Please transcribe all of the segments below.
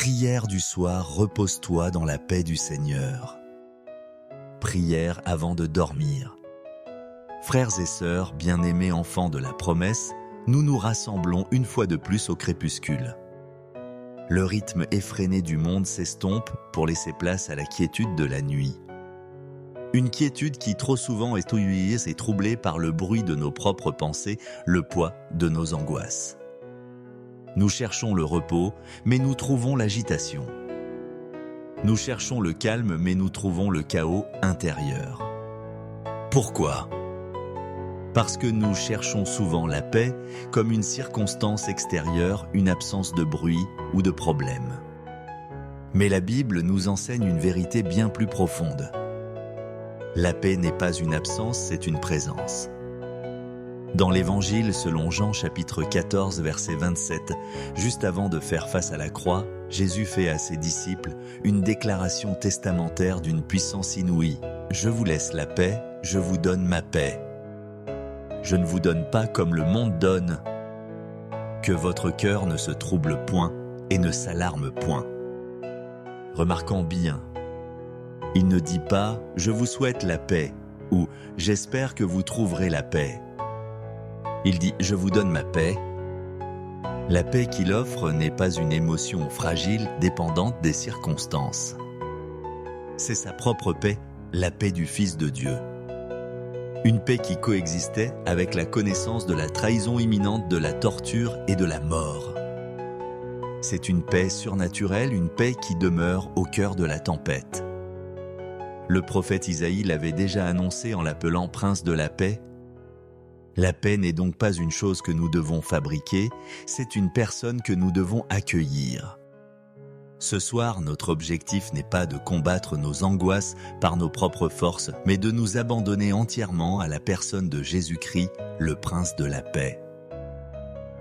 Prière du soir, repose-toi dans la paix du Seigneur. Prière avant de dormir. Frères et sœurs, bien-aimés enfants de la promesse, nous nous rassemblons une fois de plus au crépuscule. Le rythme effréné du monde s'estompe pour laisser place à la quiétude de la nuit. Une quiétude qui trop souvent est ouillise et troublée par le bruit de nos propres pensées, le poids de nos angoisses. Nous cherchons le repos, mais nous trouvons l'agitation. Nous cherchons le calme, mais nous trouvons le chaos intérieur. Pourquoi ? Parce que nous cherchons souvent la paix comme une circonstance extérieure, une absence de bruit ou de problème. Mais la Bible nous enseigne une vérité bien plus profonde. La paix n'est pas une absence, c'est une présence. Dans l'Évangile selon Jean chapitre 14 verset 27, juste avant de faire face à la croix, Jésus fait à ses disciples une déclaration testamentaire d'une puissance inouïe. « Je vous laisse la paix, je vous donne ma paix. Je ne vous donne pas comme le monde donne. Que votre cœur ne se trouble point et ne s'alarme point. » Remarquons bien, il ne dit pas « Je vous souhaite la paix » ou « J'espère que vous trouverez la paix ». Il dit « Je vous donne ma paix ». La paix qu'il offre n'est pas une émotion fragile, dépendante des circonstances. C'est sa propre paix, la paix du Fils de Dieu. Une paix qui coexistait avec la connaissance de la trahison imminente, de la torture et de la mort. C'est une paix surnaturelle, une paix qui demeure au cœur de la tempête. Le prophète Isaïe l'avait déjà annoncé en l'appelant Prince de la paix. La paix n'est donc pas une chose que nous devons fabriquer, c'est une personne que nous devons accueillir. Ce soir, notre objectif n'est pas de combattre nos angoisses par nos propres forces, mais de nous abandonner entièrement à la personne de Jésus-Christ, le Prince de la paix.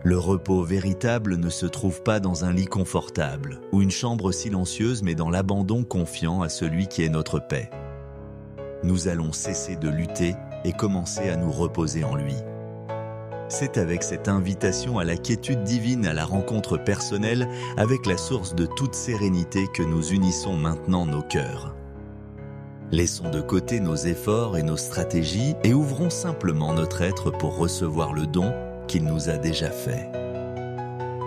Le repos véritable ne se trouve pas dans un lit confortable ou une chambre silencieuse, mais dans l'abandon confiant à celui qui est notre paix. Nous allons cesser de lutter et commencer à nous reposer en lui. C'est avec cette invitation à la quiétude divine, à la rencontre personnelle avec la source de toute sérénité que nous unissons maintenant nos cœurs. Laissons de côté nos efforts et nos stratégies et ouvrons simplement notre être pour recevoir le don qu'il nous a déjà fait.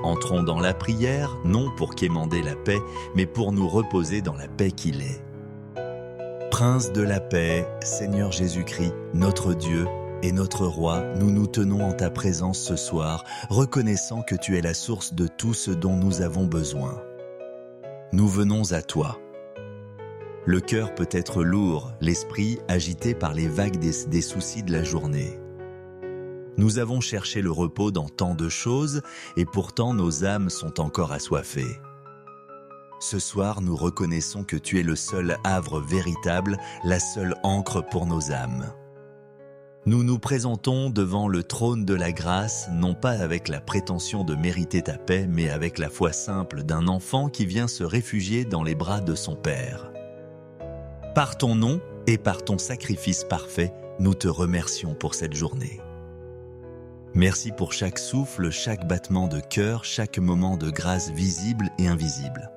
Entrons dans la prière, non pour quémander la paix, mais pour nous reposer dans la paix qu'il est. Prince de la paix, Seigneur Jésus-Christ, notre Dieu et notre Roi, nous nous tenons en ta présence ce soir, reconnaissant que tu es la source de tout ce dont nous avons besoin. Nous venons à toi. Le cœur peut être lourd, l'esprit agité par les vagues des soucis de la journée. Nous avons cherché le repos dans tant de choses et pourtant nos âmes sont encore assoiffées. Ce soir, nous reconnaissons que tu es le seul havre véritable, la seule ancre pour nos âmes. Nous nous présentons devant le trône de la grâce, non pas avec la prétention de mériter ta paix, mais avec la foi simple d'un enfant qui vient se réfugier dans les bras de son Père. Par ton nom et par ton sacrifice parfait, nous te remercions pour cette journée. Merci pour chaque souffle, chaque battement de cœur, chaque moment de grâce visible et invisible.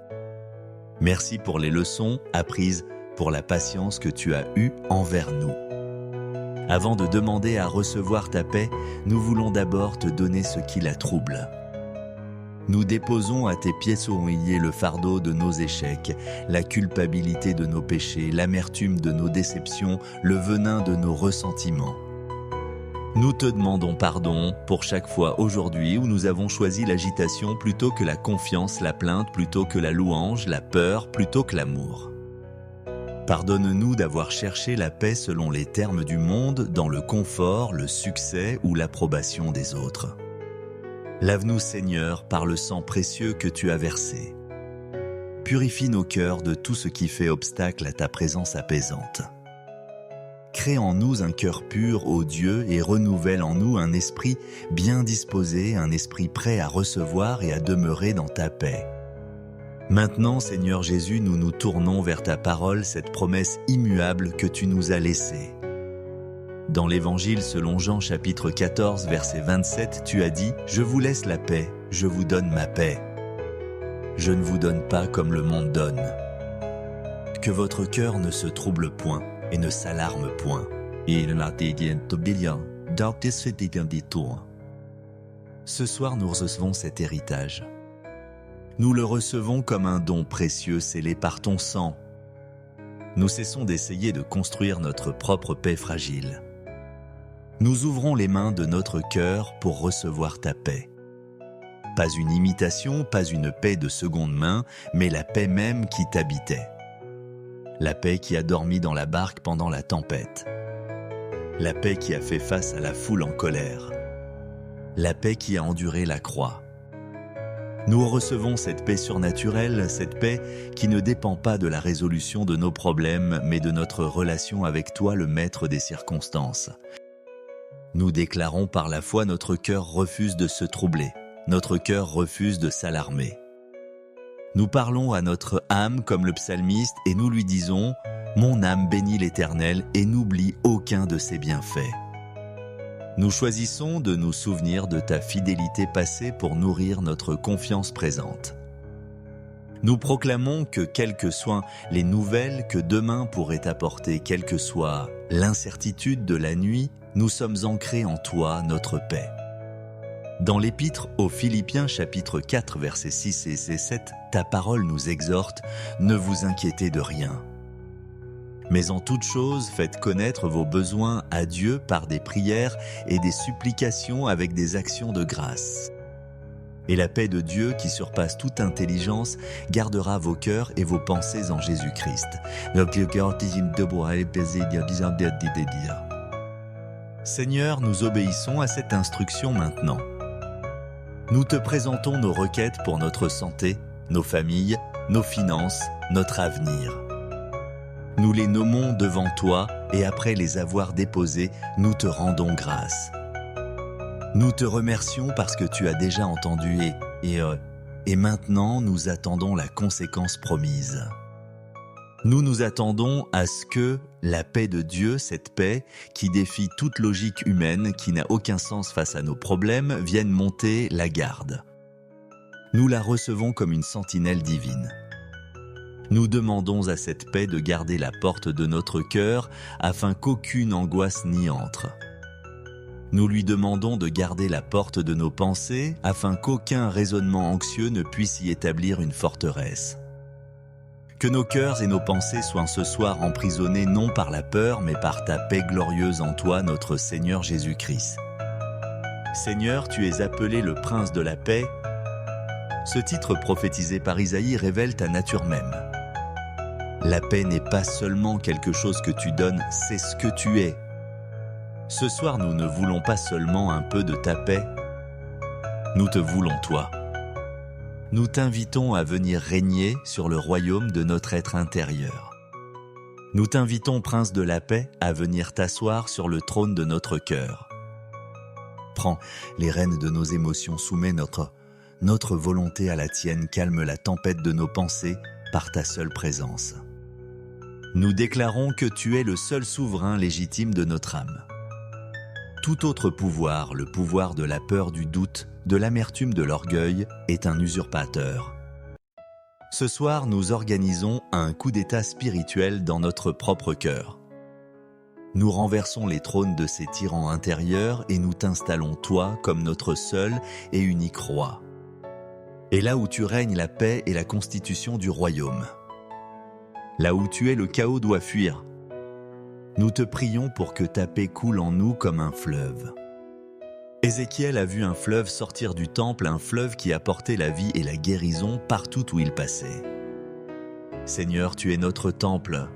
Merci pour les leçons apprises, pour la patience que tu as eue envers nous. Avant de demander à recevoir ta paix, nous voulons d'abord te donner ce qui la trouble. Nous déposons à tes pieds souillés le fardeau de nos échecs, la culpabilité de nos péchés, l'amertume de nos déceptions, le venin de nos ressentiments. Nous te demandons pardon pour chaque fois aujourd'hui où nous avons choisi l'agitation plutôt que la confiance, la plainte plutôt que la louange, la peur plutôt que l'amour. Pardonne-nous d'avoir cherché la paix selon les termes du monde, dans le confort, le succès ou l'approbation des autres. Lave-nous, Seigneur, par le sang précieux que tu as versé. Purifie nos cœurs de tout ce qui fait obstacle à ta présence apaisante. Crée en nous un cœur pur, ô Dieu, et renouvelle en nous un esprit bien disposé, un esprit prêt à recevoir et à demeurer dans ta paix. Maintenant, Seigneur Jésus, nous nous tournons vers ta parole, cette promesse immuable que tu nous as laissée. Dans l'Évangile selon Jean chapitre 14, verset 27, tu as dit « Je vous laisse la paix, je vous donne ma paix ». je ne vous donne pas comme le monde donne. Que votre cœur ne se trouble point et ne s'alarme point. Ce soir, nous recevons cet héritage. Nous le recevons comme un don précieux scellé par ton sang. Nous cessons d'essayer de construire notre propre paix fragile. Nous ouvrons les mains de notre cœur pour recevoir ta paix. Pas une imitation, pas une paix de seconde main, mais la paix même qui t'habitait. La paix qui a dormi dans la barque pendant la tempête. La paix qui a fait face à la foule en colère. La paix qui a enduré la croix. Nous recevons cette paix surnaturelle, cette paix qui ne dépend pas de la résolution de nos problèmes, mais de notre relation avec toi, le maître des circonstances. Nous déclarons par la foi, notre cœur refuse de se troubler, notre cœur refuse de s'alarmer. Nous parlons à notre âme comme le psalmiste et nous lui disons « Mon âme bénit l'Éternel et n'oublie aucun de ses bienfaits ». Nous choisissons de nous souvenir de ta fidélité passée pour nourrir notre confiance présente. Nous proclamons que quelles que soient les nouvelles que demain pourrait apporter, quelle que soit l'incertitude de la nuit, nous sommes ancrés en toi, notre paix. Dans l'Épître aux Philippiens chapitre 4 versets 6 et 7, ta parole nous exhorte « Ne vous inquiétez de rien ». Mais en toute chose, faites connaître vos besoins à Dieu par des prières et des supplications avec des actions de grâce. Et la paix de Dieu, qui surpasse toute intelligence, gardera vos cœurs et vos pensées en Jésus-Christ. Seigneur, nous obéissons à cette instruction maintenant. Nous te présentons nos requêtes pour notre santé, nos familles, nos finances, notre avenir. Nous les nommons devant toi et après les avoir déposés, nous te rendons grâce. Nous te remercions parce que tu as déjà entendu et maintenant nous attendons la conséquence promise. Nous attendons à ce que la paix de Dieu, cette paix qui défie toute logique humaine, qui n'a aucun sens face à nos problèmes, vienne monter la garde. Nous la recevons comme une sentinelle divine. Nous demandons à cette paix de garder la porte de notre cœur afin qu'aucune angoisse n'y entre. Nous lui demandons de garder la porte de nos pensées afin qu'aucun raisonnement anxieux ne puisse y établir une forteresse. Que nos cœurs et nos pensées soient ce soir emprisonnés non par la peur mais par ta paix glorieuse en toi, notre Seigneur Jésus-Christ. Seigneur, tu es appelé le Prince de la paix. Ce titre prophétisé par Isaïe révèle ta nature même. La paix n'est pas seulement quelque chose que tu donnes, c'est ce que tu es. Ce soir, nous ne voulons pas seulement un peu de ta paix, nous te voulons toi. Nous t'invitons à venir régner sur le royaume de notre être intérieur. Nous t'invitons, Prince de la paix, à venir t'asseoir sur le trône de notre cœur. Prends les rênes de nos émotions, soumets notre volonté à la tienne, calme la tempête de nos pensées par ta seule présence. Nous déclarons que tu es le seul souverain légitime de notre âme. Tout autre pouvoir, le pouvoir de la peur, du doute, de l'amertume, de l'orgueil, est un usurpateur. Ce soir, nous organisons un coup d'état spirituel dans notre propre cœur. Nous renversons les trônes de ces tyrans intérieurs et nous t'installons toi comme notre seul et unique roi. Et là où tu règnes, la paix et la constitution du royaume. Là où tu es, le chaos doit fuir. Nous te prions pour que ta paix coule en nous comme un fleuve. Ézéchiel a vu un fleuve sortir du temple, un fleuve qui apportait la vie et la guérison partout où il passait. Seigneur, tu es notre temple.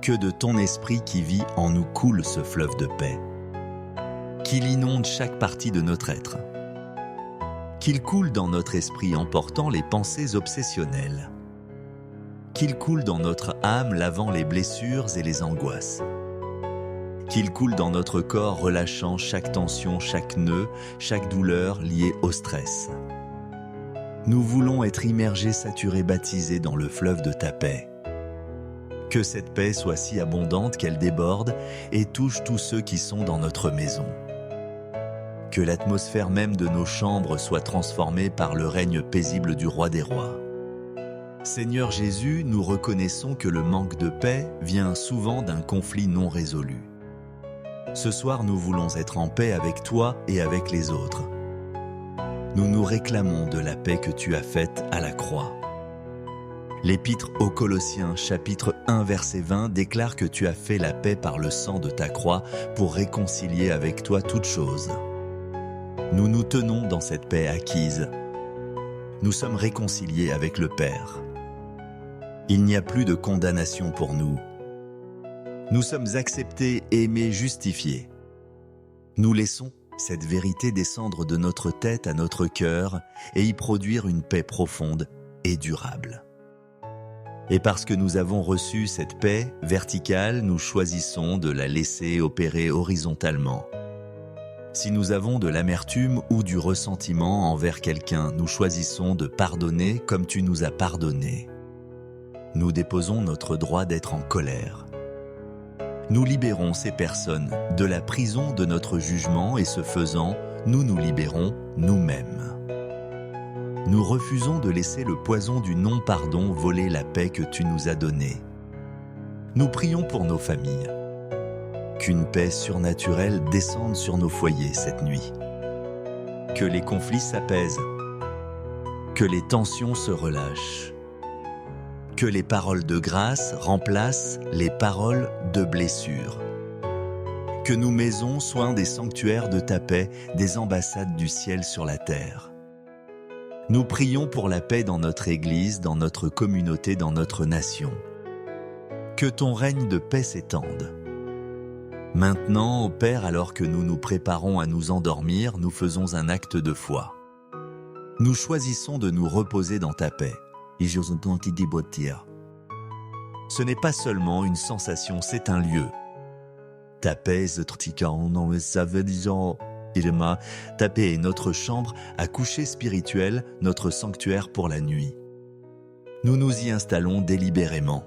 Que de ton esprit qui vit en nous coule ce fleuve de paix. Qu'il inonde chaque partie de notre être. Qu'il coule dans notre esprit emportant les pensées obsessionnelles. Qu'il coule dans notre âme lavant les blessures et les angoisses. Qu'il coule dans notre corps relâchant chaque tension, chaque nœud, chaque douleur liée au stress. Nous voulons être immergés, saturés, baptisés dans le fleuve de ta paix. Que cette paix soit si abondante qu'elle déborde et touche tous ceux qui sont dans notre maison. Que l'atmosphère même de nos chambres soit transformée par le règne paisible du Roi des Rois. Seigneur Jésus, nous reconnaissons que le manque de paix vient souvent d'un conflit non résolu. Ce soir, nous voulons être en paix avec toi et avec les autres. Nous nous réclamons de la paix que tu as faite à la croix. L'Épître aux Colossiens, chapitre 1, verset 20, déclare que tu as fait la paix par le sang de ta croix pour réconcilier avec toi toutes choses. Nous nous tenons dans cette paix acquise. Nous sommes réconciliés avec le Père. Il n'y a plus de condamnation pour nous. Nous sommes acceptés, aimés, justifiés. Nous laissons cette vérité descendre de notre tête à notre cœur et y produire une paix profonde et durable. Et parce que nous avons reçu cette paix verticale, nous choisissons de la laisser opérer horizontalement. Si nous avons de l'amertume ou du ressentiment envers quelqu'un, nous choisissons de pardonner comme tu nous as pardonné. Nous déposons notre droit d'être en colère. Nous libérons ces personnes de la prison de notre jugement et ce faisant, nous nous libérons nous-mêmes. Nous refusons de laisser le poison du non-pardon voler la paix que tu nous as donnée. Nous prions pour nos familles. Qu'une paix surnaturelle descende sur nos foyers cette nuit. Que les conflits s'apaisent. Que les tensions se relâchent. Que les paroles de grâce remplacent les paroles de blessure. Que nos maisons soient des sanctuaires de ta paix, des ambassades du ciel sur la terre. Nous prions pour la paix dans notre Église, dans notre communauté, dans notre nation. Que ton règne de paix s'étende. Maintenant, ô Père, alors que nous nous préparons à nous endormir, nous faisons un acte de foi. Nous choisissons de nous reposer dans ta paix. Ce n'est pas seulement une sensation, c'est un lieu. Ta paix est notre chambre à coucher spirituel, notre sanctuaire pour la nuit. Nous nous y installons délibérément.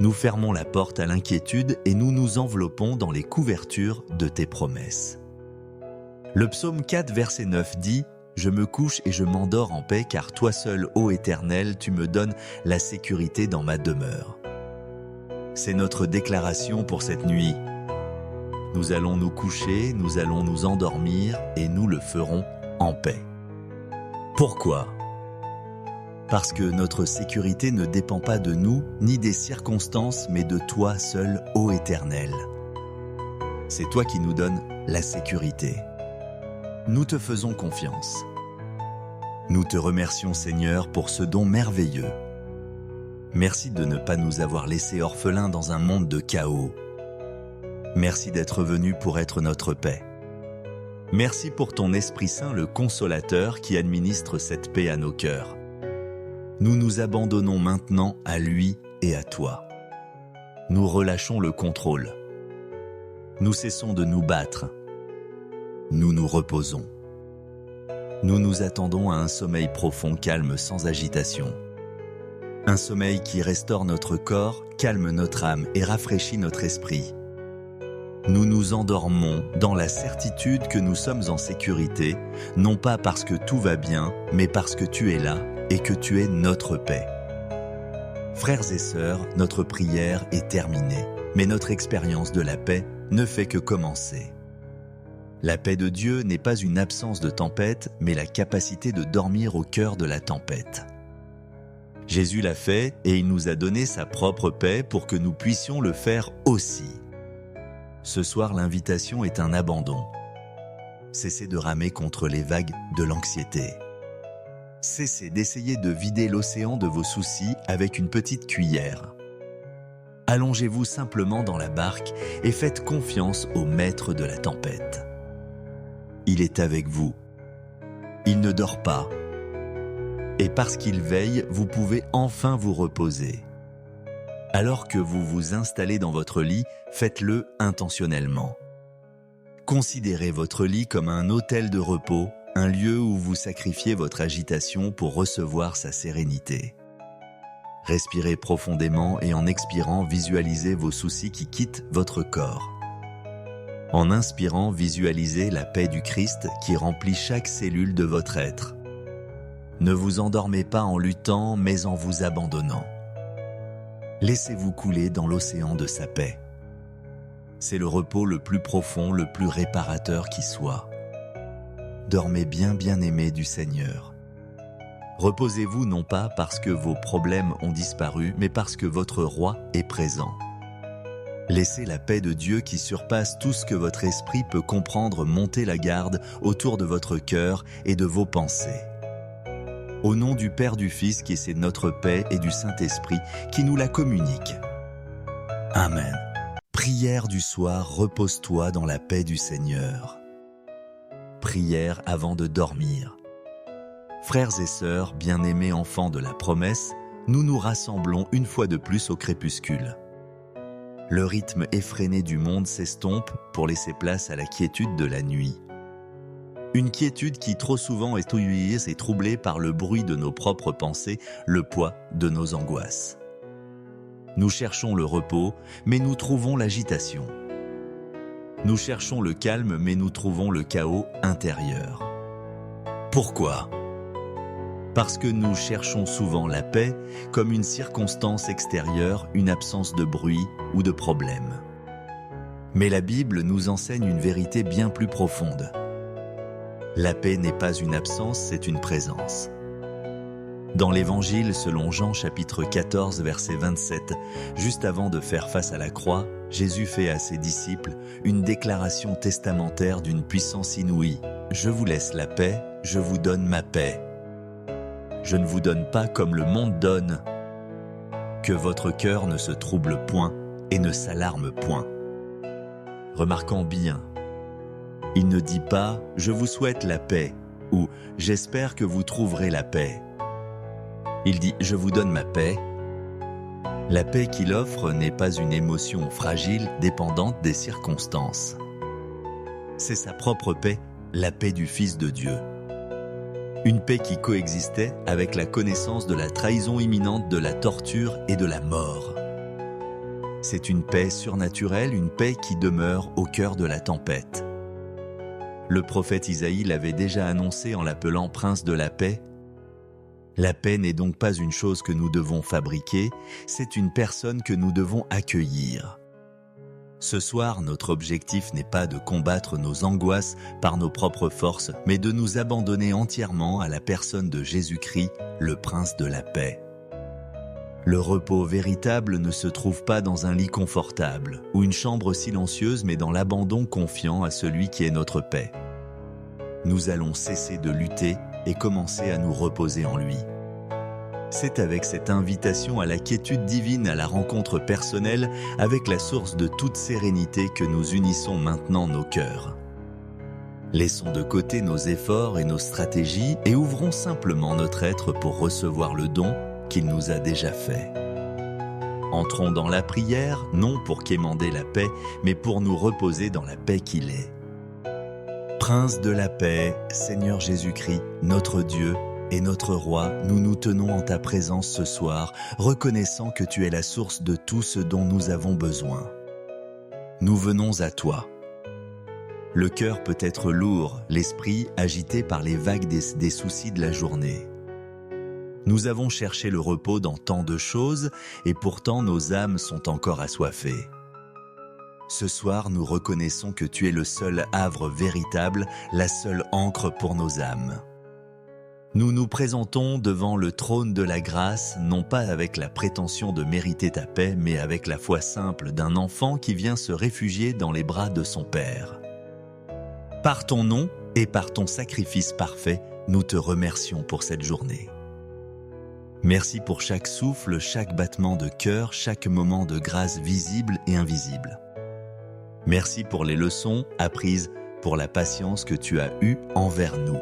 Nous fermons la porte à l'inquiétude et nous nous enveloppons dans les couvertures de tes promesses. Le psaume 4, verset 9 dit « Je me couche et je m'endors en paix, car toi seul, ô Éternel, tu me donnes la sécurité dans ma demeure. » C'est notre déclaration pour cette nuit. Nous allons nous coucher, nous allons nous endormir et nous le ferons en paix. Pourquoi ? Parce que notre sécurité ne dépend pas de nous ni des circonstances, mais de toi seul, ô Éternel. C'est toi qui nous donnes la sécurité. Nous te faisons confiance. Nous te remercions, Seigneur, pour ce don merveilleux. Merci de ne pas nous avoir laissés orphelins dans un monde de chaos. Merci d'être venu pour être notre paix. Merci pour ton Esprit Saint, le Consolateur, qui administre cette paix à nos cœurs. Nous nous abandonnons maintenant à lui et à toi. Nous relâchons le contrôle. Nous cessons de nous battre. Nous nous reposons. Nous nous attendons à un sommeil profond, calme, sans agitation. Un sommeil qui restaure notre corps, calme notre âme et rafraîchit notre esprit. Nous nous endormons dans la certitude que nous sommes en sécurité, non pas parce que tout va bien, mais parce que tu es là et que tu es notre paix. Frères et sœurs, notre prière est terminée, mais notre expérience de la paix ne fait que commencer. La paix de Dieu n'est pas une absence de tempête, mais la capacité de dormir au cœur de la tempête. Jésus l'a fait et il nous a donné sa propre paix pour que nous puissions le faire aussi. Ce soir, l'invitation est un abandon. Cessez de ramer contre les vagues de l'anxiété. Cessez d'essayer de vider l'océan de vos soucis avec une petite cuillère. Allongez-vous simplement dans la barque et faites confiance au maître de la tempête. Il est avec vous. Il ne dort pas. Et parce qu'il veille, vous pouvez enfin vous reposer. Alors que vous vous installez dans votre lit, faites-le intentionnellement. Considérez votre lit comme un hôtel de repos, un lieu où vous sacrifiez votre agitation pour recevoir sa sérénité. Respirez profondément et en expirant, visualisez vos soucis qui quittent votre corps. En inspirant, visualisez la paix du Christ qui remplit chaque cellule de votre être. Ne vous endormez pas en luttant, mais en vous abandonnant. Laissez-vous couler dans l'océan de sa paix. C'est le repos le plus profond, le plus réparateur qui soit. Dormez bien aimé du Seigneur. Reposez-vous non pas parce que vos problèmes ont disparu, mais parce que votre roi est présent. Laissez la paix de Dieu qui surpasse tout ce que votre esprit peut comprendre monter la garde autour de votre cœur et de vos pensées. Au nom du Père, du Fils qui est notre paix et du Saint-Esprit qui nous la communique. Amen. Prière du soir, repose-toi dans la paix du Seigneur. Prière avant de dormir. Frères et sœurs, bien-aimés enfants de la promesse, nous nous rassemblons une fois de plus au crépuscule. Le rythme effréné du monde s'estompe pour laisser place à la quiétude de la nuit. Une quiétude qui trop souvent est ouïe et troublée par le bruit de nos propres pensées, le poids de nos angoisses. Nous cherchons le repos, mais nous trouvons l'agitation. Nous cherchons le calme, mais nous trouvons le chaos intérieur. Pourquoi ? Parce que nous cherchons souvent la paix comme une circonstance extérieure, une absence de bruit ou de problème. Mais la Bible nous enseigne une vérité bien plus profonde. La paix n'est pas une absence, c'est une présence. Dans l'Évangile selon Jean chapitre 14 verset 27, juste avant de faire face à la croix, Jésus fait à ses disciples une déclaration testamentaire d'une puissance inouïe. « Je vous laisse la paix, je vous donne ma paix. Je ne vous donne pas comme le monde donne. Que votre cœur ne se trouble point et ne s'alarme point. » Remarquons bien, il ne dit pas « je vous souhaite la paix » ou « j'espère que vous trouverez la paix ». Il dit « je vous donne ma paix ». La paix qu'il offre n'est pas une émotion fragile dépendante des circonstances. C'est sa propre paix, la paix du Fils de Dieu. Une paix qui coexistait avec la connaissance de la trahison imminente, de la torture et de la mort. C'est une paix surnaturelle, une paix qui demeure au cœur de la tempête. Le prophète Isaïe l'avait déjà annoncé en l'appelant Prince de la paix. La paix n'est donc pas une chose que nous devons fabriquer, c'est une personne que nous devons accueillir. Ce soir, notre objectif n'est pas de combattre nos angoisses par nos propres forces, mais de nous abandonner entièrement à la personne de Jésus-Christ, le Prince de la paix. Le repos véritable ne se trouve pas dans un lit confortable ou une chambre silencieuse, mais dans l'abandon confiant à celui qui est notre paix. Nous allons cesser de lutter et commencer à nous reposer en lui. C'est avec cette invitation à la quiétude divine, à la rencontre personnelle avec la source de toute sérénité que nous unissons maintenant nos cœurs. Laissons de côté nos efforts et nos stratégies et ouvrons simplement notre être pour recevoir le don qu'il nous a déjà fait. Entrons dans la prière, non pour quémander la paix, mais pour nous reposer dans la paix qu'il est. Prince de la paix, Seigneur Jésus-Christ, notre Dieu et notre Roi, nous nous tenons en ta présence ce soir, reconnaissant que tu es la source de tout ce dont nous avons besoin. Nous venons à toi. Le cœur peut être lourd, l'esprit agité par les vagues des soucis de la journée. Nous avons cherché le repos dans tant de choses et pourtant nos âmes sont encore assoiffées. Ce soir, nous reconnaissons que tu es le seul havre véritable, la seule ancre pour nos âmes. Nous nous présentons devant le trône de la grâce, non pas avec la prétention de mériter ta paix, mais avec la foi simple d'un enfant qui vient se réfugier dans les bras de son Père. Par ton nom et par ton sacrifice parfait, nous te remercions pour cette journée. Merci pour chaque souffle, chaque battement de cœur, chaque moment de grâce visible et invisible. Merci pour les leçons apprises, pour la patience que tu as eue envers nous.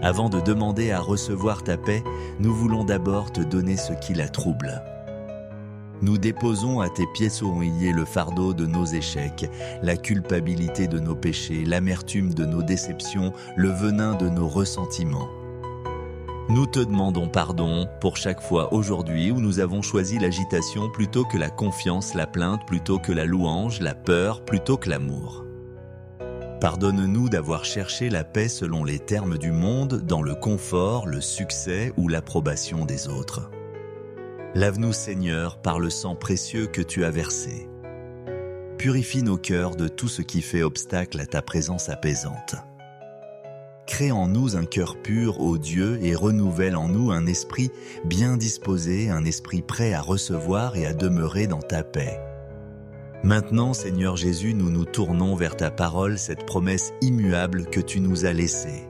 Avant de demander à recevoir ta paix, nous voulons d'abord te donner ce qui la trouble. Nous déposons à tes pieds souillés le fardeau de nos échecs, la culpabilité de nos péchés, l'amertume de nos déceptions, le venin de nos ressentiments. Nous te demandons pardon pour chaque fois aujourd'hui où nous avons choisi l'agitation plutôt que la confiance, la plainte plutôt que la louange, la peur plutôt que l'amour. Pardonne-nous d'avoir cherché la paix selon les termes du monde, dans le confort, le succès ou l'approbation des autres. Lave-nous, Seigneur, par le sang précieux que tu as versé. Purifie nos cœurs de tout ce qui fait obstacle à ta présence apaisante. Crée en nous un cœur pur, ô Dieu, et renouvelle en nous un esprit bien disposé, un esprit prêt à recevoir et à demeurer dans ta paix. Maintenant, Seigneur Jésus, nous nous tournons vers ta parole, cette promesse immuable que tu nous as laissée.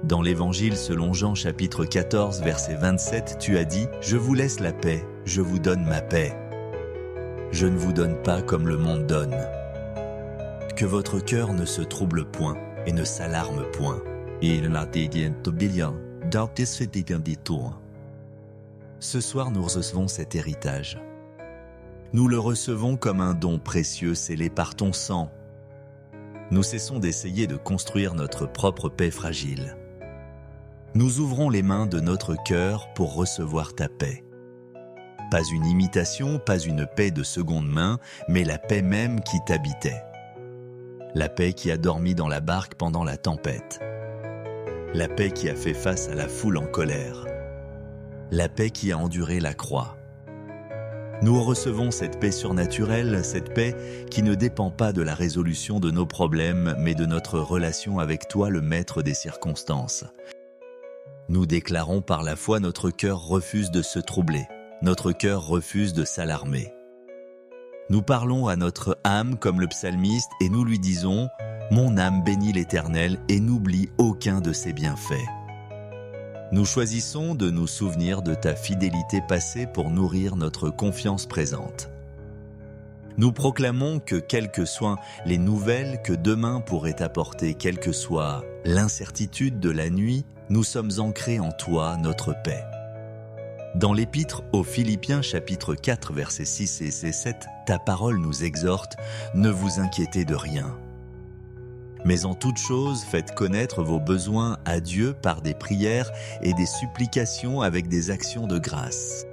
Dans l'Évangile selon Jean chapitre 14, verset 27, tu as dit « Je vous laisse la paix, je vous donne ma paix. Je ne vous donne pas comme le monde donne. Que votre cœur ne se trouble point et ne s'alarme point. » Ce soir, nous recevons cet héritage. Nous le recevons comme un don précieux scellé par ton sang. Nous cessons d'essayer de construire notre propre paix fragile. Nous ouvrons les mains de notre cœur pour recevoir ta paix. Pas une imitation, pas une paix de seconde main, mais la paix même qui t'habitait. La paix qui a dormi dans la barque pendant la tempête. La paix qui a fait face à la foule en colère. La paix qui a enduré la croix. Nous recevons cette paix surnaturelle, cette paix qui ne dépend pas de la résolution de nos problèmes, mais de notre relation avec toi, le maître des circonstances. Nous déclarons par la foi, notre cœur refuse de se troubler, notre cœur refuse de s'alarmer. Nous parlons à notre âme comme le psalmiste et nous lui disons « Mon âme bénit l'Éternel et n'oublie aucun de ses bienfaits ». Nous choisissons de nous souvenir de ta fidélité passée pour nourrir notre confiance présente. Nous proclamons que quelles que soient les nouvelles que demain pourrait apporter, quelle que soit l'incertitude de la nuit, nous sommes ancrés en toi, notre paix. Dans l'Épître aux Philippiens chapitre 4 versets 6 et 7, ta parole nous exhorte « Ne vous inquiétez de rien ». Mais en toute chose, faites connaître vos besoins à Dieu par des prières et des supplications avec des actions de grâce.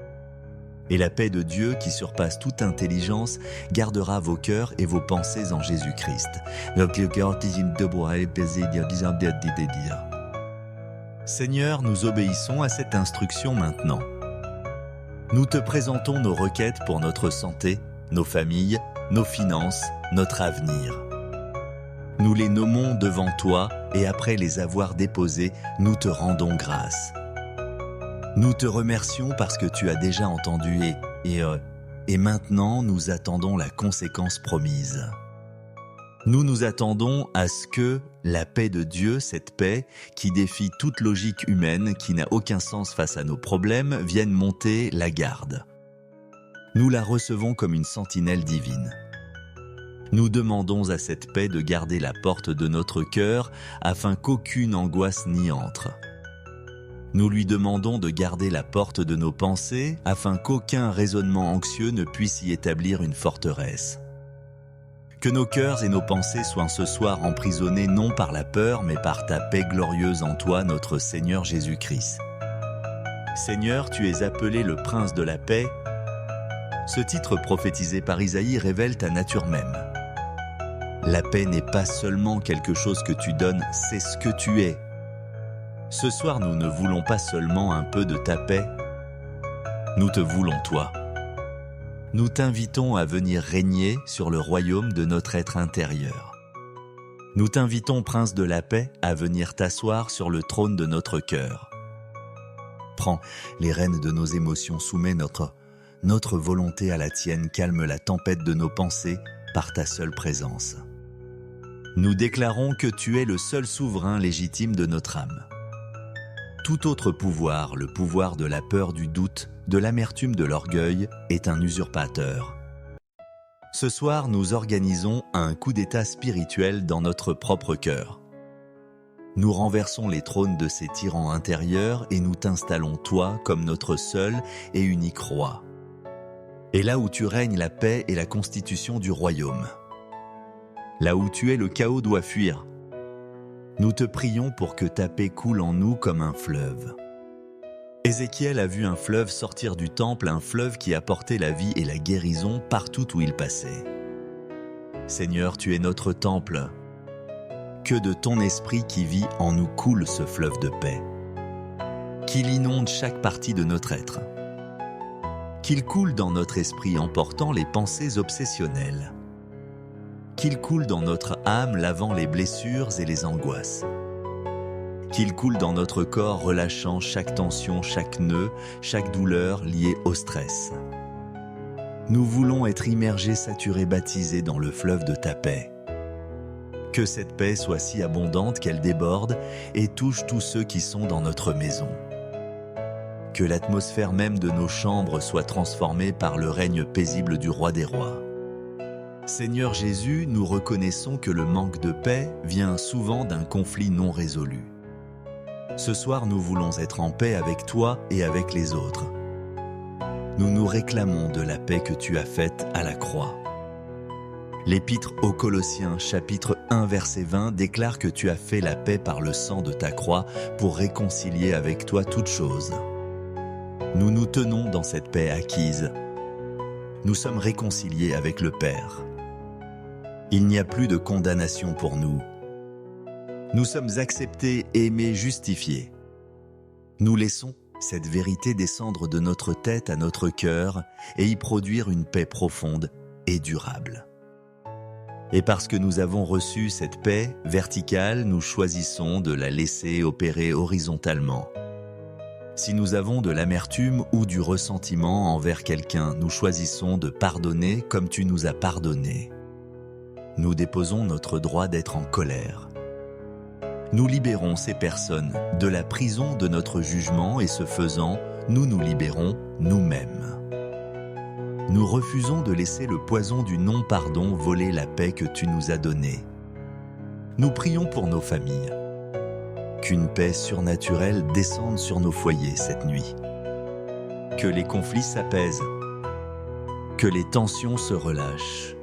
Et la paix de Dieu, qui surpasse toute intelligence, gardera vos cœurs et vos pensées en Jésus-Christ. Seigneur, nous obéissons à cette instruction maintenant. Nous te présentons nos requêtes pour notre santé, nos familles, nos finances, notre avenir. Nous les nommons devant toi et après les avoir déposés, nous te rendons grâce. Nous te remercions parce que tu as déjà entendu et maintenant nous attendons la conséquence promise. Nous nous attendons à ce que la paix de Dieu, cette paix qui défie toute logique humaine, qui n'a aucun sens face à nos problèmes, vienne monter la garde. Nous la recevons comme une sentinelle divine. Nous demandons à cette paix de garder la porte de notre cœur afin qu'aucune angoisse n'y entre. Nous lui demandons de garder la porte de nos pensées afin qu'aucun raisonnement anxieux ne puisse y établir une forteresse. Que nos cœurs et nos pensées soient ce soir emprisonnés non par la peur mais par ta paix glorieuse en toi, notre Seigneur Jésus-Christ. Seigneur, tu es appelé le Prince de la paix. Ce titre prophétisé par Isaïe révèle ta nature même. La paix n'est pas seulement quelque chose que tu donnes, c'est ce que tu es. Ce soir, nous ne voulons pas seulement un peu de ta paix, nous te voulons toi. Nous t'invitons à venir régner sur le royaume de notre être intérieur. Nous t'invitons, Prince de la paix, à venir t'asseoir sur le trône de notre cœur. Prends les rênes de nos émotions, soumets notre volonté à la tienne, calme la tempête de nos pensées par ta seule présence. Nous déclarons que tu es le seul souverain légitime de notre âme. Tout autre pouvoir, le pouvoir de la peur, du doute, de l'amertume, de l'orgueil, est un usurpateur. Ce soir, nous organisons un coup d'état spirituel dans notre propre cœur. Nous renversons les trônes de ces tyrans intérieurs et nous t'installons toi comme notre seul et unique roi. Et là où tu règnes, la paix est la constitution du royaume. Là où tu es, le chaos doit fuir. Nous te prions pour que ta paix coule en nous comme un fleuve. Ézéchiel a vu un fleuve sortir du temple, un fleuve qui apportait la vie et la guérison partout où il passait. Seigneur, tu es notre temple. que de ton esprit qui vit en nous coule ce fleuve de paix. Qu'il inonde chaque partie de notre être. Qu'il coule dans notre esprit emportant les pensées obsessionnelles. Qu'il coule dans notre âme lavant les blessures et les angoisses. Qu'il coule dans notre corps relâchant chaque tension, chaque nœud, chaque douleur liée au stress. Nous voulons être immergés, saturés, baptisés dans le fleuve de ta paix. Que cette paix soit si abondante qu'elle déborde et touche tous ceux qui sont dans notre maison. Que l'atmosphère même de nos chambres soit transformée par le règne paisible du Roi des Rois. Seigneur Jésus, nous reconnaissons que le manque de paix vient souvent d'un conflit non résolu. Ce soir, nous voulons être en paix avec toi et avec les autres. Nous nous réclamons de la paix que tu as faite à la croix. L'Épître aux Colossiens, chapitre 1, verset 20, déclare que tu as fait la paix par le sang de ta croix pour réconcilier avec toi toutes choses. Nous nous tenons dans cette paix acquise. Nous sommes réconciliés avec le Père. Il n'y a plus de condamnation pour nous. Nous sommes acceptés, aimés, justifiés. Nous laissons cette vérité descendre de notre tête à notre cœur et y produire une paix profonde et durable. Et parce que nous avons reçu cette paix verticale, nous choisissons de la laisser opérer horizontalement. Si nous avons de l'amertume ou du ressentiment envers quelqu'un, nous choisissons de pardonner comme tu nous as pardonné. Nous déposons notre droit d'être en colère. Nous libérons ces personnes de la prison de notre jugement et ce faisant, nous nous libérons nous-mêmes. Nous refusons de laisser le poison du non-pardon voler la paix que tu nous as donnée. Nous prions pour nos familles. Qu'une paix surnaturelle descende sur nos foyers cette nuit. Que les conflits s'apaisent. Que les tensions se relâchent.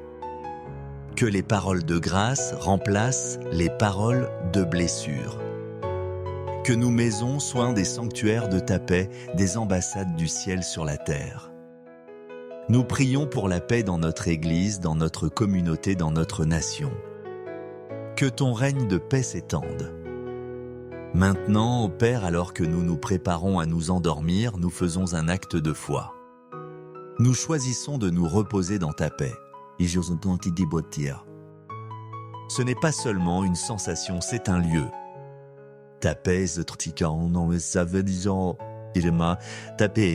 Que les paroles de grâce remplacent les paroles de blessure. Que nos maisons soient des sanctuaires de ta paix, des ambassades du ciel sur la terre. Nous prions pour la paix dans notre Église, dans notre communauté, dans notre nation. Que ton règne de paix s'étende. Maintenant, ô Père, alors que nous nous préparons à nous endormir, nous faisons un acte de foi. Nous choisissons de nous reposer dans ta paix. Ce n'est pas seulement une sensation, c'est un lieu. Ta paix est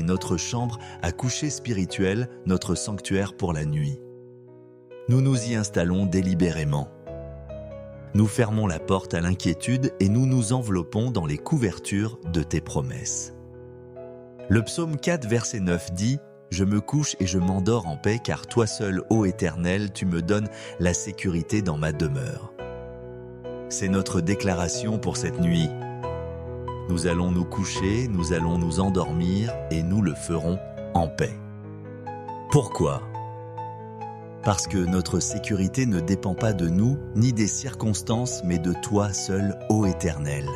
notre chambre à coucher spirituel, notre sanctuaire pour la nuit. Nous nous y installons délibérément. Nous fermons la porte à l'inquiétude et nous nous enveloppons dans les couvertures de tes promesses. Le psaume 4, verset 9 dit « Je me couche et je m'endors en paix, car toi seul, ô Éternel, tu me donnes la sécurité dans ma demeure. » C'est notre déclaration pour cette nuit. Nous allons nous coucher, nous allons nous endormir et nous le ferons en paix. Pourquoi ? Parce que notre sécurité ne dépend pas de nous ni des circonstances, mais de toi seul, ô Éternel.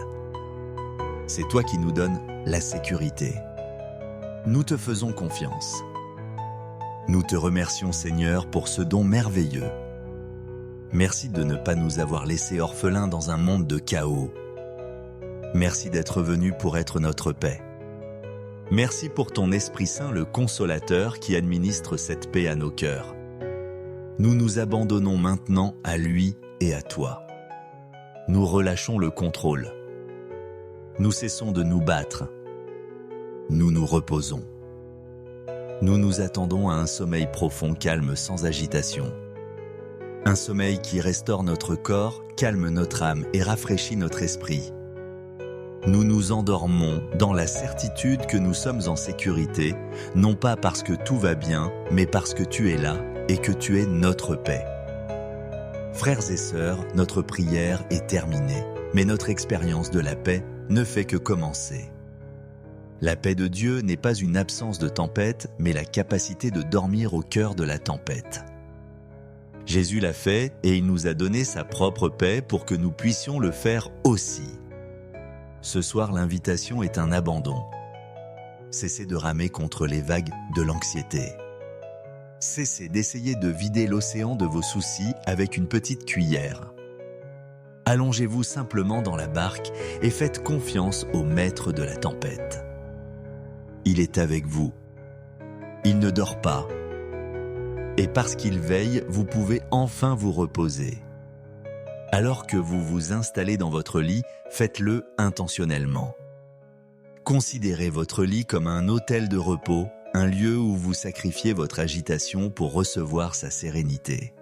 C'est toi qui nous donnes la sécurité. Nous te faisons confiance. Nous te remercions, Seigneur, pour ce don merveilleux. Merci de ne pas nous avoir laissés orphelins dans un monde de chaos. Merci d'être venu pour être notre paix. Merci pour ton Esprit Saint, le Consolateur, qui administre cette paix à nos cœurs. Nous nous abandonnons maintenant à lui et à toi. Nous relâchons le contrôle. Nous cessons de nous battre. Nous nous reposons. Nous nous attendons à un sommeil profond, calme, sans agitation. Un sommeil qui restaure notre corps, calme notre âme et rafraîchit notre esprit. Nous nous endormons dans la certitude que nous sommes en sécurité, non pas parce que tout va bien, mais parce que tu es là et que tu es notre paix. Frères et sœurs, notre prière est terminée, mais notre expérience de la paix ne fait que commencer. La paix de Dieu n'est pas une absence de tempête, mais la capacité de dormir au cœur de la tempête. Jésus l'a fait et il nous a donné sa propre paix pour que nous puissions le faire aussi. Ce soir, l'invitation est un abandon. Cessez de ramer contre les vagues de l'anxiété. Cessez d'essayer de vider l'océan de vos soucis avec une petite cuillère. Allongez-vous simplement dans la barque et faites confiance au maître de la tempête. Il est avec vous. Il ne dort pas. Et parce qu'il veille, vous pouvez enfin vous reposer. Alors que vous vous installez dans votre lit, faites-le intentionnellement. Considérez votre lit comme un hôtel de repos, un lieu où vous sacrifiez votre agitation pour recevoir sa sérénité.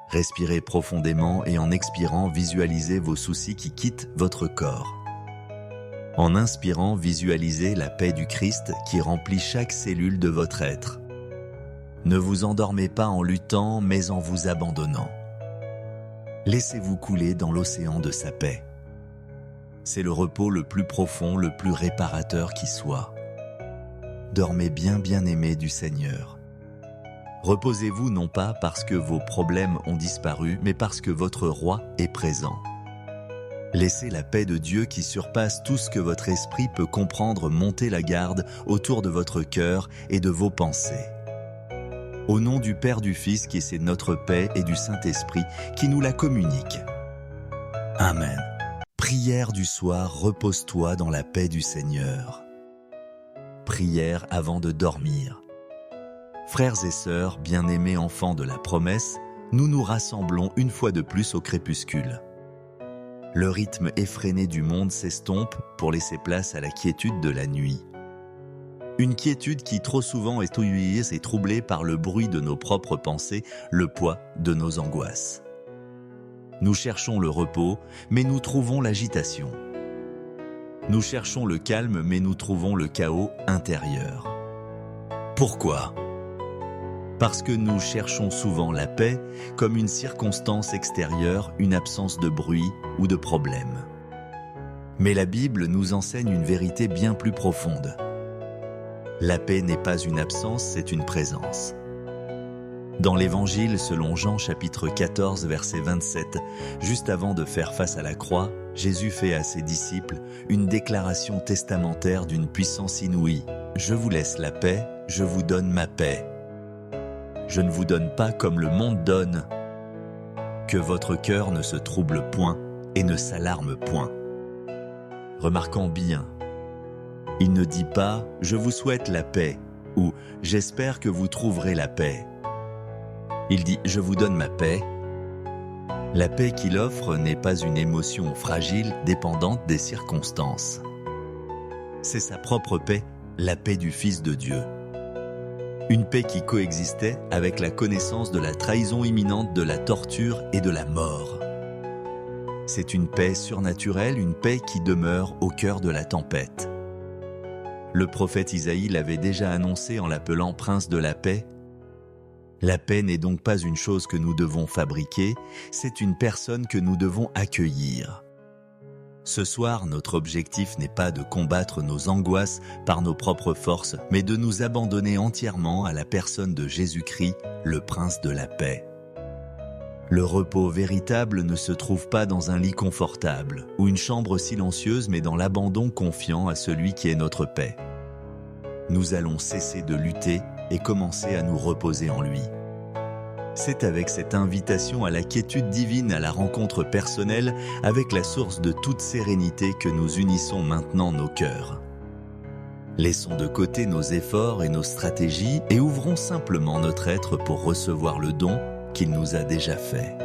Respirez profondément et en expirant, visualisez vos soucis qui quittent votre corps. En inspirant, visualisez la paix du Christ qui remplit chaque cellule de votre être. Ne vous endormez pas en luttant, mais en vous abandonnant. Laissez-vous couler dans l'océan de sa paix. C'est le repos le plus profond, le plus réparateur qui soit. Dormez bien aimé du Seigneur. Reposez-vous non pas parce que vos problèmes ont disparu, mais parce que votre roi est présent. Laissez la paix de Dieu qui surpasse tout ce que votre esprit peut comprendre monter la garde autour de votre cœur et de vos pensées. Au nom du Père, du Fils, qui est notre paix, et du Saint-Esprit, qui nous la communique. Amen. Prière du soir, repose-toi dans la paix du Seigneur. Prière avant de dormir. Frères et sœurs, bien-aimés enfants de la promesse, nous nous rassemblons une fois de plus au crépuscule. Le rythme effréné du monde s'estompe pour laisser place à la quiétude de la nuit. Une quiétude qui trop souvent est ouillée et troublée par le bruit de nos propres pensées, le poids de nos angoisses. Nous cherchons le repos, mais nous trouvons l'agitation. Nous cherchons le calme, mais nous trouvons le chaos intérieur. Pourquoi ? Parce que nous cherchons souvent la paix comme une circonstance extérieure, une absence de bruit ou de problème. Mais la Bible nous enseigne une vérité bien plus profonde. La paix n'est pas une absence, c'est une présence. Dans l'Évangile selon Jean chapitre 14 verset 27, juste avant de faire face à la croix, Jésus fait à ses disciples une déclaration testamentaire d'une puissance inouïe. « Je vous laisse la paix, je vous donne ma paix. Je ne vous donne pas comme le monde donne. Que votre cœur ne se trouble point et ne s'alarme point. » Remarquons bien, il ne dit pas « je vous souhaite la paix » ou « j'espère que vous trouverez la paix ». Il dit « je vous donne ma paix ». La paix qu'il offre n'est pas une émotion fragile dépendante des circonstances. C'est sa propre paix, la paix du Fils de Dieu. Une paix qui coexistait avec la connaissance de la trahison imminente, de la torture et de la mort. C'est une paix surnaturelle, une paix qui demeure au cœur de la tempête. Le prophète Isaïe l'avait déjà annoncé en l'appelant Prince de la paix. La paix n'est donc pas une chose que nous devons fabriquer, c'est une personne que nous devons accueillir. Ce soir, notre objectif n'est pas de combattre nos angoisses par nos propres forces, mais de nous abandonner entièrement à la personne de Jésus-Christ, le Prince de la paix. Le repos véritable ne se trouve pas dans un lit confortable ou une chambre silencieuse, mais dans l'abandon confiant à celui qui est notre paix. Nous allons cesser de lutter et commencer à nous reposer en lui. C'est avec cette invitation à la quiétude divine, à la rencontre personnelle avec la source de toute sérénité que nous unissons maintenant nos cœurs. Laissons de côté nos efforts et nos stratégies et ouvrons simplement notre être pour recevoir le don qu'il nous a déjà fait.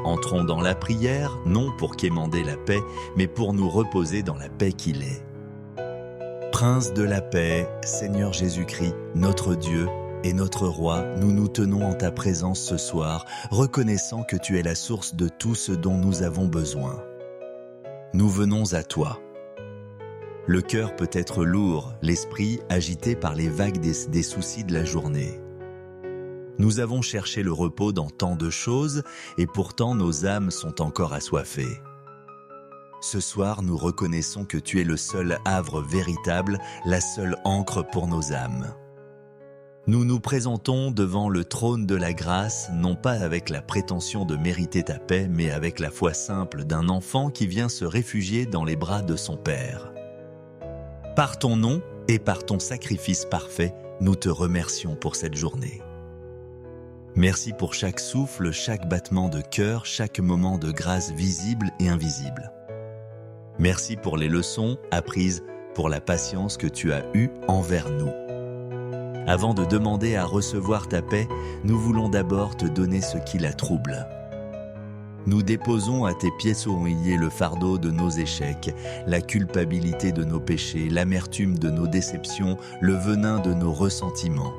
Entrons dans la prière, non pour quémander la paix, mais pour nous reposer dans la paix qu'il est. Prince de la paix, Seigneur Jésus-Christ, notre Dieu et notre Roi, nous nous tenons en ta présence ce soir, reconnaissant que tu es la source de tout ce dont nous avons besoin. Nous venons à toi. Le cœur peut être lourd, l'esprit agité par les vagues des soucis de la journée. Nous avons cherché le repos dans tant de choses et pourtant nos âmes sont encore assoiffées. Ce soir, nous reconnaissons que tu es le seul havre véritable, la seule ancre pour nos âmes. Nous nous présentons devant le trône de la grâce, non pas avec la prétention de mériter ta paix, mais avec la foi simple d'un enfant qui vient se réfugier dans les bras de son Père. Par ton nom et par ton sacrifice parfait, nous te remercions pour cette journée. Merci pour chaque souffle, chaque battement de cœur, chaque moment de grâce visible et invisible. Merci pour les leçons apprises, pour la patience que tu as eue envers nous. Avant de demander à recevoir ta paix, nous voulons d'abord te donner ce qui la trouble. Nous déposons à tes pieds souillés le fardeau de nos échecs, la culpabilité de nos péchés, l'amertume de nos déceptions, le venin de nos ressentiments.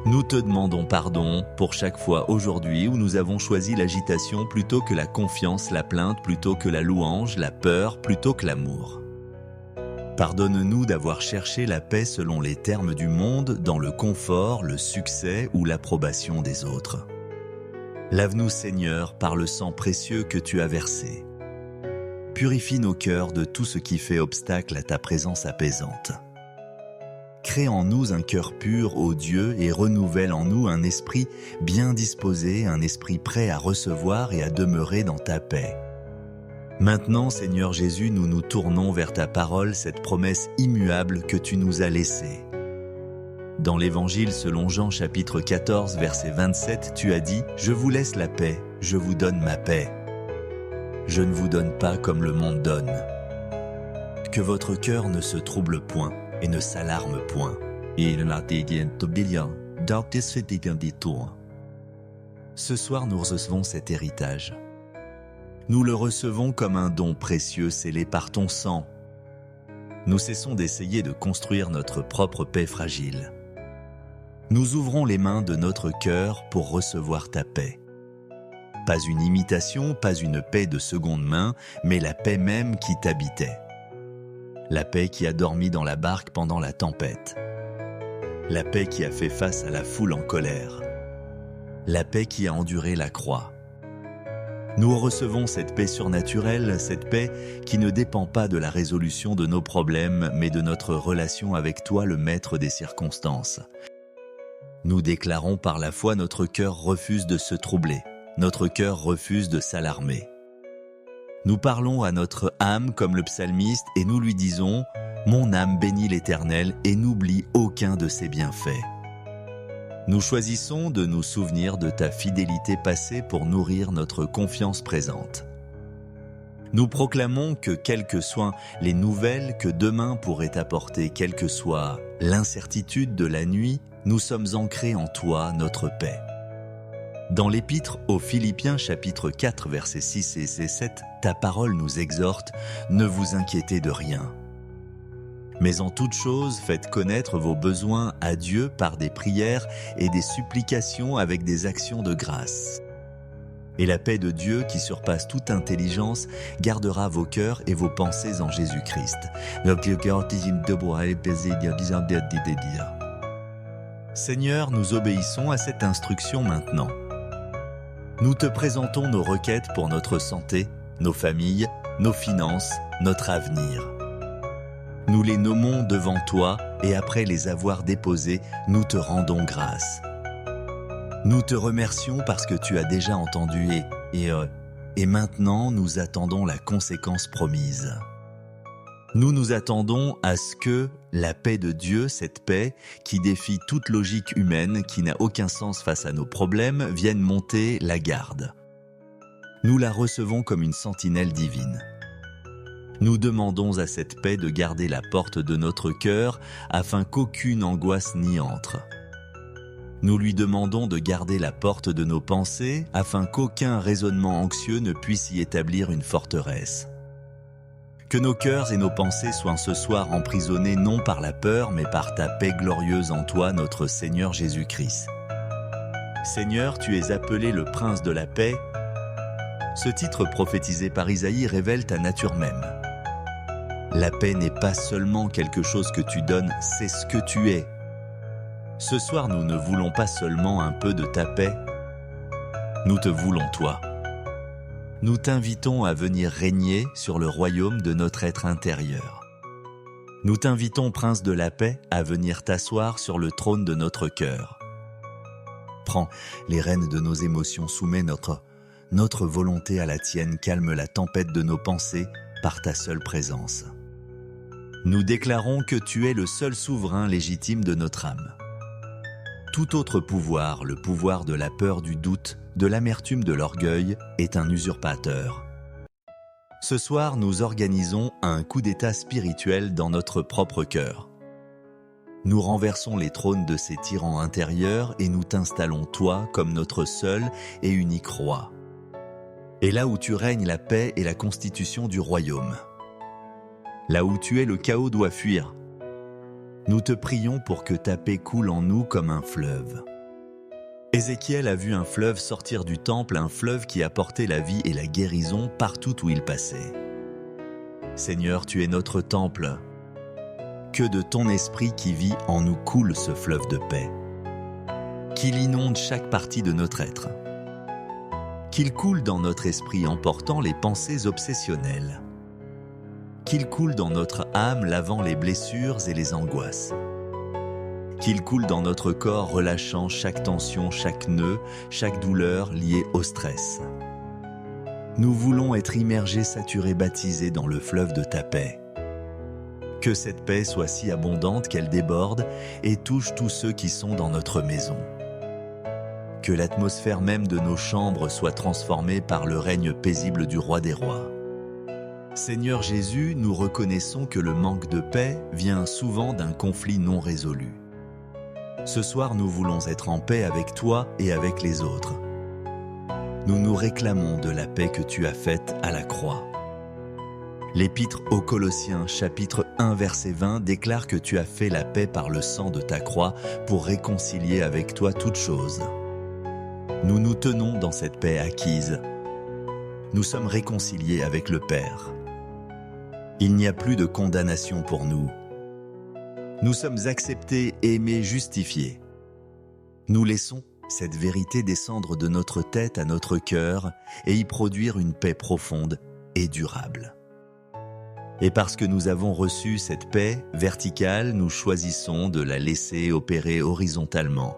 Nous te demandons pardon pour chaque fois aujourd'hui où nous avons choisi l'agitation plutôt que la confiance, la plainte plutôt que la louange, la peur plutôt que l'amour. Pardonne-nous d'avoir cherché la paix selon les termes du monde, dans le confort, le succès ou l'approbation des autres. Lave-nous, Seigneur, par le sang précieux que tu as versé. Purifie nos cœurs de tout ce qui fait obstacle à ta présence apaisante. Crée en nous un cœur pur, ô Dieu, et renouvelle en nous un esprit bien disposé, un esprit prêt à recevoir et à demeurer dans ta paix. Maintenant, Seigneur Jésus, nous nous tournons vers ta parole, cette promesse immuable que tu nous as laissée. Dans l'Évangile selon Jean chapitre 14, verset 27, tu as dit « Je vous laisse la paix, je vous donne ma paix. Je ne vous donne pas comme le monde donne. Que votre cœur ne se trouble point et ne s'alarme point. » Ce soir, nous recevons cet héritage. Nous le recevons comme un don précieux scellé par ton sang. Nous cessons d'essayer de construire notre propre paix fragile. Nous ouvrons les mains de notre cœur pour recevoir ta paix. Pas une imitation, pas une paix de seconde main, mais la paix même qui t'habitait. La paix qui a dormi dans la barque pendant la tempête. La paix qui a fait face à la foule en colère. La paix qui a enduré la croix. Nous recevons cette paix surnaturelle, cette paix qui ne dépend pas de la résolution de nos problèmes, mais de notre relation avec toi, le maître des circonstances. Nous déclarons par la foi notre cœur refuse de se troubler, notre cœur refuse de s'alarmer. Nous parlons à notre âme comme le psalmiste et nous lui disons « Mon âme bénit l'Éternel et n'oublie aucun de ses bienfaits ». Nous choisissons de nous souvenir de ta fidélité passée pour nourrir notre confiance présente. Nous proclamons que quelles que soient les nouvelles que demain pourrait apporter, quelle que soit l'incertitude de la nuit, nous sommes ancrés en toi, notre paix. Dans l'Épître aux Philippiens chapitre 4 versets 6 et 7, ta parole nous exhorte « Ne vous inquiétez de rien ». Mais en toute chose, faites connaître vos besoins à Dieu par des prières et des supplications avec des actions de grâce. Et la paix de Dieu, qui surpasse toute intelligence, gardera vos cœurs et vos pensées en Jésus-Christ. Seigneur, nous obéissons à cette instruction maintenant. Nous te présentons nos requêtes pour notre santé, nos familles, nos finances, notre avenir. Nous les nommons devant toi et après les avoir déposées, nous te rendons grâce. Nous te remercions parce que tu as déjà entendu et maintenant nous attendons la conséquence promise. Nous nous attendons à ce que la paix de Dieu, cette paix qui défie toute logique humaine, qui n'a aucun sens face à nos problèmes, vienne monter la garde. Nous la recevons comme une sentinelle divine. Nous demandons à cette paix de garder la porte de notre cœur afin qu'aucune angoisse n'y entre. Nous lui demandons de garder la porte de nos pensées afin qu'aucun raisonnement anxieux ne puisse y établir une forteresse. Que nos cœurs et nos pensées soient ce soir emprisonnés non par la peur mais par ta paix glorieuse en toi, notre Seigneur Jésus-Christ. Seigneur, tu es appelé le Prince de la paix. Ce titre prophétisé par Isaïe révèle ta nature même. La paix n'est pas seulement quelque chose que tu donnes, c'est ce que tu es. Ce soir, nous ne voulons pas seulement un peu de ta paix, nous te voulons toi. Nous t'invitons à venir régner sur le royaume de notre être intérieur. Nous t'invitons, Prince de la paix, à venir t'asseoir sur le trône de notre cœur. Prends les rênes de nos émotions, soumets notre volonté à la tienne, calme la tempête de nos pensées par ta seule présence. Nous déclarons que tu es le seul souverain légitime de notre âme. Tout autre pouvoir, le pouvoir de la peur, du doute, de l'amertume, de l'orgueil, est un usurpateur. Ce soir, nous organisons un coup d'état spirituel dans notre propre cœur. Nous renversons les trônes de ces tyrans intérieurs et nous t'installons toi comme notre seul et unique roi. Et là où tu règnes, la paix et la constitution du royaume. Là où tu es, le chaos doit fuir. Nous te prions pour que ta paix coule en nous comme un fleuve. Ézéchiel a vu un fleuve sortir du temple, un fleuve qui apportait la vie et la guérison partout où il passait. Seigneur, tu es notre temple. Que de ton esprit qui vit en nous coule ce fleuve de paix. Qu'il inonde chaque partie de notre être. Qu'il coule dans notre esprit emportant les pensées obsessionnelles. Qu'il coule dans notre âme lavant les blessures et les angoisses. Qu'il coule dans notre corps relâchant chaque tension, chaque nœud, chaque douleur liée au stress. Nous voulons être immergés, saturés, baptisés dans le fleuve de ta paix. Que cette paix soit si abondante qu'elle déborde et touche tous ceux qui sont dans notre maison. Que l'atmosphère même de nos chambres soit transformée par le règne paisible du Roi des Rois. Seigneur Jésus, nous reconnaissons que le manque de paix vient souvent d'un conflit non résolu. Ce soir, nous voulons être en paix avec toi et avec les autres. Nous nous réclamons de la paix que tu as faite à la croix. L'Épître aux Colossiens, chapitre 1, verset 20, déclare que tu as fait la paix par le sang de ta croix pour réconcilier avec toi toutes choses. Nous nous tenons dans cette paix acquise. Nous sommes réconciliés avec le Père. Il n'y a plus de condamnation pour nous. Nous sommes acceptés, aimés, justifiés. Nous laissons cette vérité descendre de notre tête à notre cœur et y produire une paix profonde et durable. Et parce que nous avons reçu cette paix verticale, nous choisissons de la laisser opérer horizontalement.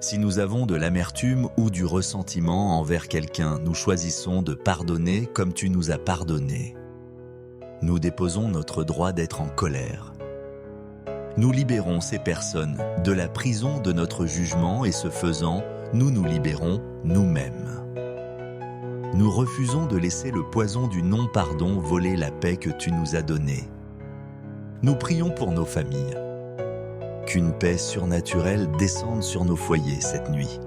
Si nous avons de l'amertume ou du ressentiment envers quelqu'un, nous choisissons de pardonner comme tu nous as pardonné. Nous déposons notre droit d'être en colère. Nous libérons ces personnes de la prison de notre jugement et ce faisant, nous nous libérons nous-mêmes. Nous refusons de laisser le poison du non-pardon voler la paix que tu nous as donnée. Nous prions pour nos familles. Qu'une paix surnaturelle descende sur nos foyers cette nuit.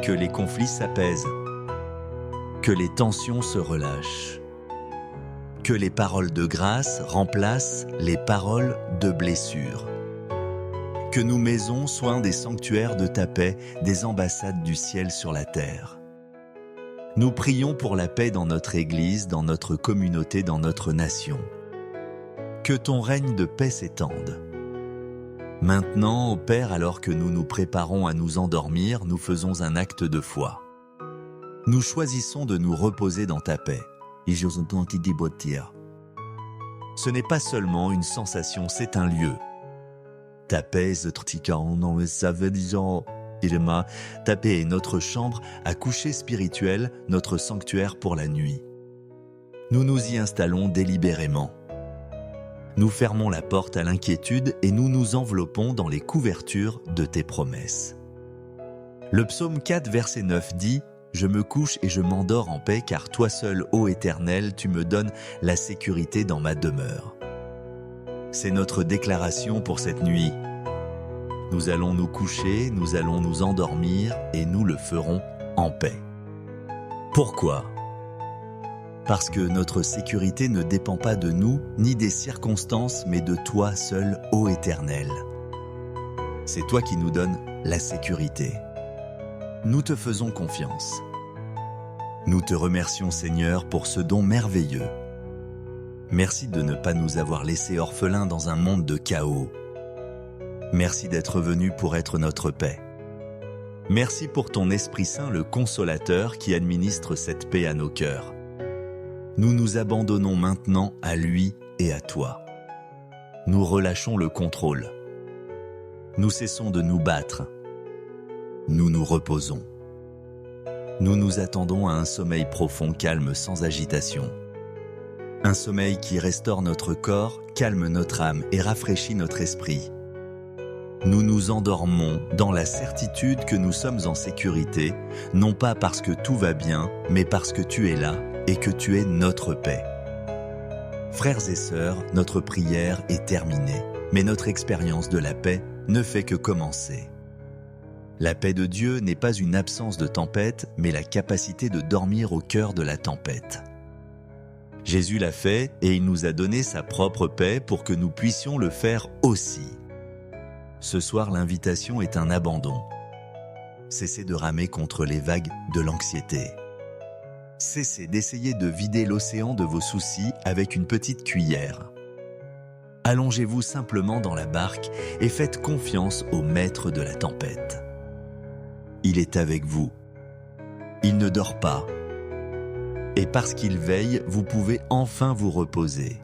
Que les conflits s'apaisent. Que les tensions se relâchent. Que les paroles de grâce remplacent les paroles de blessure. Que nos maisons soient des sanctuaires de ta paix, des ambassades du ciel sur la terre. Nous prions pour la paix dans notre Église, dans notre communauté, dans notre nation. Que ton règne de paix s'étende. Maintenant, ô Père, alors que nous nous préparons à nous endormir, nous faisons un acte de foi. Nous choisissons de nous reposer dans ta paix. Ce n'est pas seulement une sensation, c'est un lieu. Ta paix est notre chambre à coucher spirituel, notre sanctuaire pour la nuit. Nous nous y installons délibérément. Nous fermons la porte à l'inquiétude et nous nous enveloppons dans les couvertures de tes promesses. Le psaume 4, verset 9 dit « Je me couche et je m'endors en paix, car toi seul, ô Éternel, tu me donnes la sécurité dans ma demeure. » C'est notre déclaration pour cette nuit. Nous allons nous coucher, nous allons nous endormir et nous le ferons en paix. Pourquoi ? Parce que notre sécurité ne dépend pas de nous ni des circonstances, mais de toi seul, ô Éternel. C'est toi qui nous donnes la sécurité. Nous te faisons confiance. Nous te remercions, Seigneur, pour ce don merveilleux. Merci de ne pas nous avoir laissés orphelins dans un monde de chaos. Merci d'être venu pour être notre paix. Merci pour ton Esprit Saint, le Consolateur, qui administre cette paix à nos cœurs. Nous nous abandonnons maintenant à lui et à toi. Nous relâchons le contrôle. Nous cessons de nous battre. Nous nous reposons. Nous nous attendons à un sommeil profond, calme, sans agitation. Un sommeil qui restaure notre corps, calme notre âme et rafraîchit notre esprit. nous nous endormons dans la certitude que nous sommes en sécurité, non pas parce que tout va bien, mais parce que tu es là et que tu es notre paix. Frères et sœurs, notre prière est terminée, mais notre expérience de la paix ne fait que commencer. La paix de Dieu n'est pas une absence de tempête, mais la capacité de dormir au cœur de la tempête. Jésus l'a fait et il nous a donné sa propre paix pour que nous puissions le faire aussi. Ce soir, l'invitation est un abandon. Cessez de ramer contre les vagues de l'anxiété. Cessez d'essayer de vider l'océan de vos soucis avec une petite cuillère. Allongez-vous simplement dans la barque et faites confiance au maître de la tempête. Il est avec vous. Il ne dort pas. Et parce qu'il veille, vous pouvez enfin vous reposer.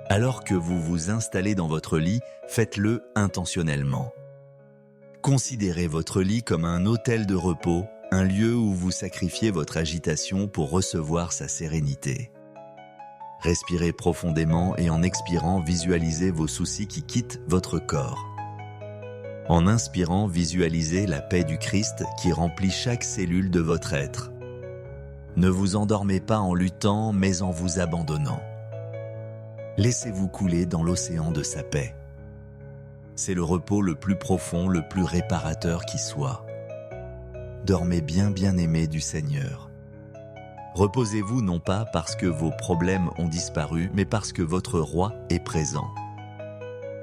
Alors que vous vous installez dans votre lit, faites-le intentionnellement. Considérez votre lit comme un hôtel de repos, un lieu où vous sacrifiez votre agitation pour recevoir sa sérénité. Respirez profondément et en expirant, visualisez vos soucis qui quittent votre corps. En inspirant, visualisez la paix du Christ qui remplit chaque cellule de votre être. Ne vous endormez pas en luttant, mais en vous abandonnant. Laissez-vous couler dans l'océan de sa paix. C'est le repos le plus profond, le plus réparateur qui soit. Dormez bien, bien-aimés du Seigneur. Reposez-vous non pas parce que vos problèmes ont disparu, mais parce que votre roi est présent.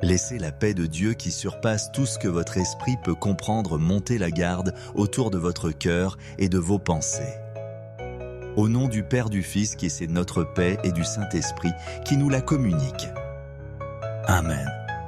Laissez la paix de Dieu qui surpasse tout ce que votre esprit peut comprendre monter la garde autour de votre cœur et de vos pensées. Au nom du Père, du Fils qui est notre paix et du Saint-Esprit qui nous la communique. Amen.